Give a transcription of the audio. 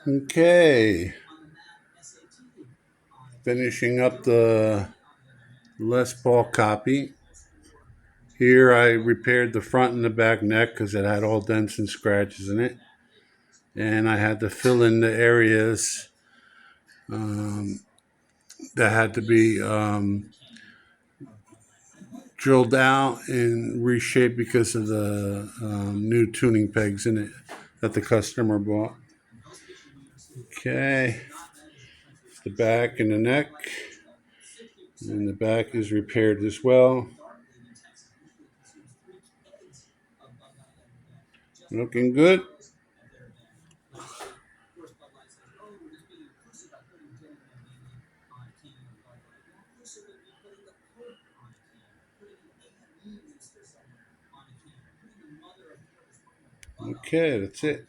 Okay, finishing up the Les Paul copy. Here I repaired the front and the back neck because it had all dents and scratches in it. And I had to fill in the areas um, that had to be drilled out and reshaped because of the new tuning pegs in it that the customer bought. Okay, the back and the neck. And the back is repaired as well. Looking good. Okay, that's it.